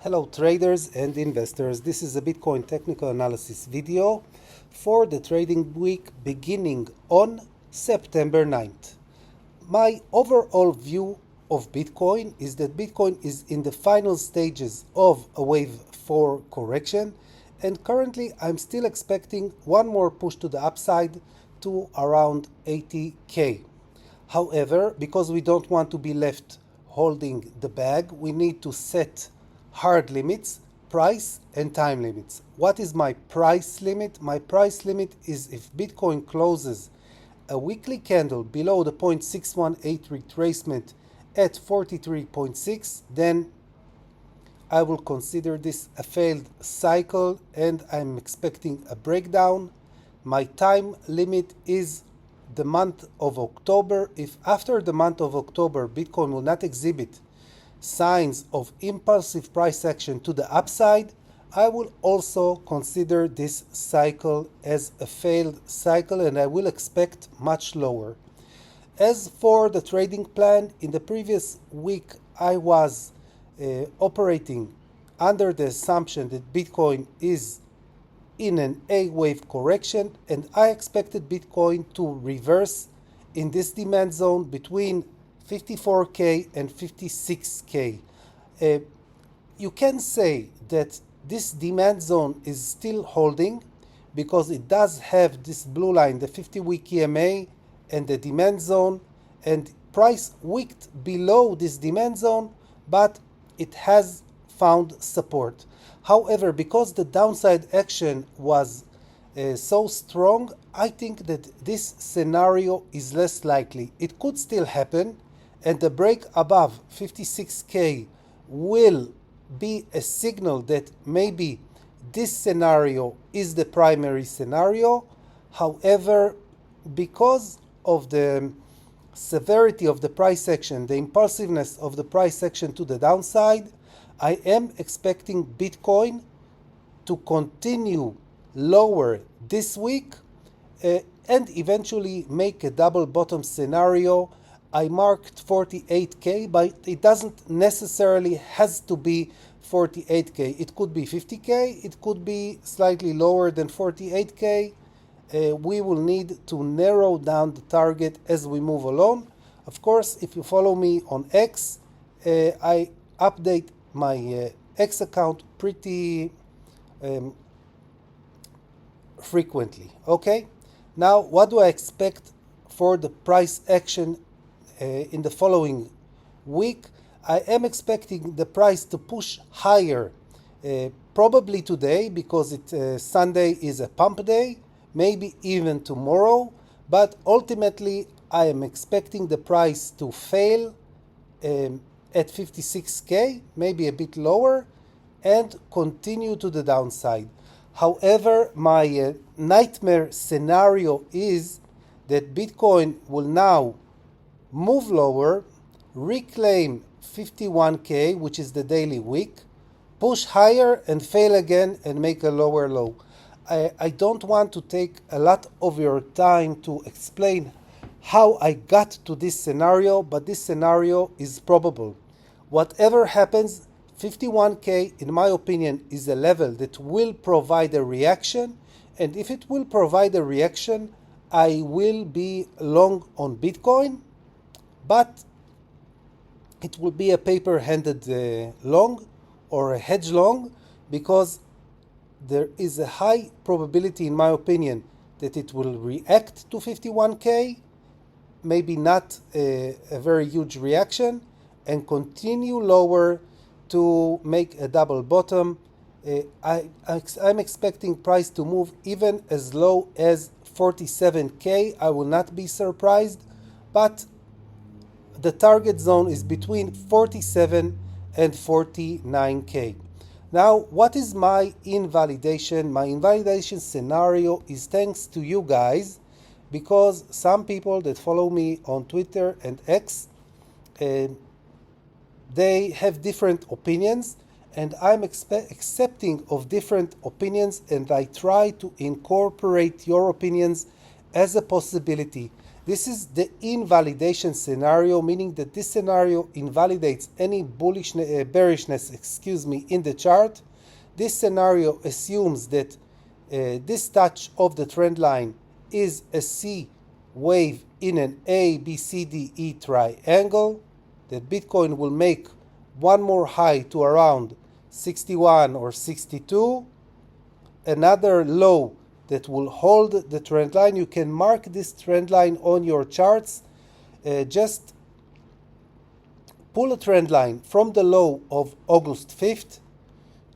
Hello traders and investors, this is a Bitcoin technical analysis video for the trading week beginning on September 9th. My overall view of Bitcoin is that Bitcoin is in the final stages of a wave 4 correction, and currently I'm still expecting one more push to the upside to around 80k. However, because we don't want to be left holding the bag, we need to set hard limits, price and time limits. What is my price limit? My price limit is if Bitcoin closes a weekly candle below the 0.618 retracement at 43.6, then I will consider this a failed cycle and I'm expecting a breakdown. My time limit is the month of October. If after the month of October Bitcoin will not exhibit signs of impulsive price action to the upside, I will also consider this cycle as a failed cycle and I will expect much lower. As for the trading plan, in the previous week I was operating under the assumption that Bitcoin is in an A-wave correction, and I expected Bitcoin to reverse in this demand zone between 54k and 56k. You can say that this demand zone is still holding because it does have this blue line, the 50-week EMA and the demand zone, and price wicked below this demand zone, but it has found support. However, because the downside action was so strong, I think that this scenario is less likely. It could still happen, and the break above 56k will be a signal that maybe this scenario is the primary scenario. However, because of the severity of the price action, the impulsiveness of the price action to the downside, I am expecting Bitcoin to continue lower this week and eventually make a double bottom scenario. I marked 48k, but it doesn't necessarily has to be 48k. It could be 50k, it could be slightly lower than 48k. We will need to narrow down the target as we move along. Of course, if you follow me on X, I update my X account pretty frequently. Okay, now what do I expect for the price action in the following week? I am expecting the price to push higher, probably today because Sunday is a pump day, maybe even tomorrow, but ultimately I am expecting the price to fail at 56k, maybe a bit lower, and continue to the downside. However, my nightmare scenario is that Bitcoin will now move lower, reclaim 51k, which is the daily wick, push higher and fail again and make a lower low. I don't want to take a lot of your time to explain how I got to this scenario, but this scenario is probable. Whatever happens, 51k, in my opinion, is a level that will provide a reaction, and if it will provide a reaction, I will be long on Bitcoin, but it will be a paper-handed long or a hedge long, because there is a high probability, in my opinion, that it will react to 51k, maybe not a very huge reaction, and continue lower to make a double bottom. I'm expecting price to move even as low as 47k. I will not be surprised, but the target zone is between 47 and 49k. Now, what is my invalidation? My invalidation scenario is thanks to you guys, because some people that follow me on Twitter and X, they have different opinions, and I'm accepting of different opinions, and I try to incorporate your opinions as a possibility. This is the invalidation scenario, meaning that this scenario invalidates any bearishness in the chart. This scenario assumes that this touch of the trend line is a C wave in an A, B, C, D, E triangle, that Bitcoin will make one more high to around 61 or 62, another low that will hold the trend line. You can mark this trend line on your charts. Just pull a trend line from the low of August 5th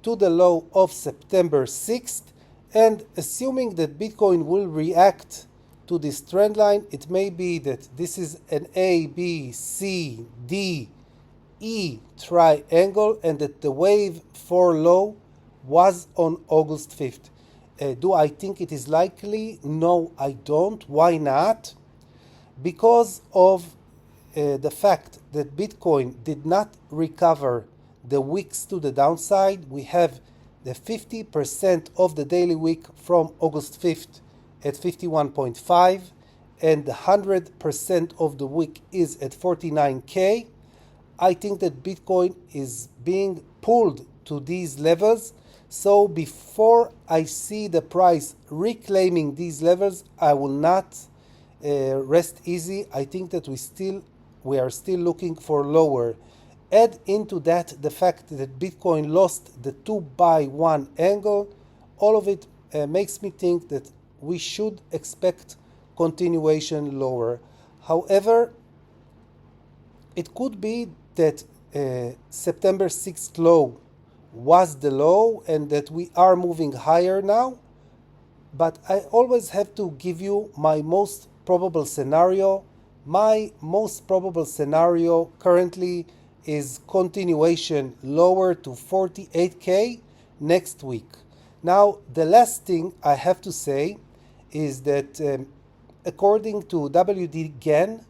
to the low of September 6th, and assuming that Bitcoin will react to this trend line, it may be that this is an A, B, C, D, E triangle, and that the wave for low was on August 5th. Do I think it is likely? No, I don't. Why not? Because of the fact that Bitcoin did not recover the wicks to the downside. We have the 50% of the daily wick from August 5th at 51.5, and the 100% of the wick is at 49K. I think that Bitcoin is being pulled to these levels. So before I see the price reclaiming these levels, I will not rest easy. I think that we are still looking for lower. Add into that the fact that Bitcoin lost the 2-by-1 angle. All of it makes me think that we should expect continuation lower. However, it could be that September 6th low was the low and that we are moving higher now. But I always have to give you my most probable scenario. My most probable scenario currently is continuation lower to 48K next week. Now, the last thing I have to say is that according to WD Gann,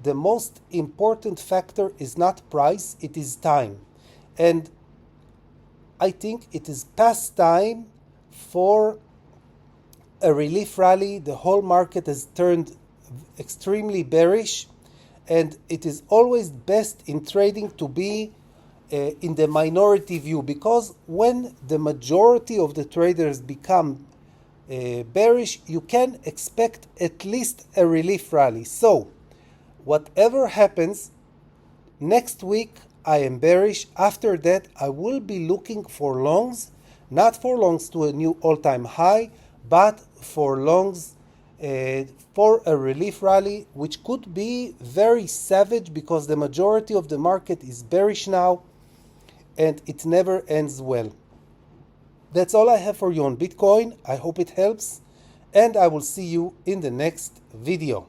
the most important factor is not price, it is time. And I think it is past time for a relief rally. The whole market has turned extremely bearish, and it is always best in trading to be in the minority view, because when the majority of the traders become bearish, you can expect at least a relief rally. So whatever happens, next week I am bearish. After that, I will be looking for longs, not for longs to a new all-time high, but for longs for a relief rally, which could be very savage because the majority of the market is bearish now and it never ends well. That's all I have for you on Bitcoin. I hope it helps, and I will see you in the next video.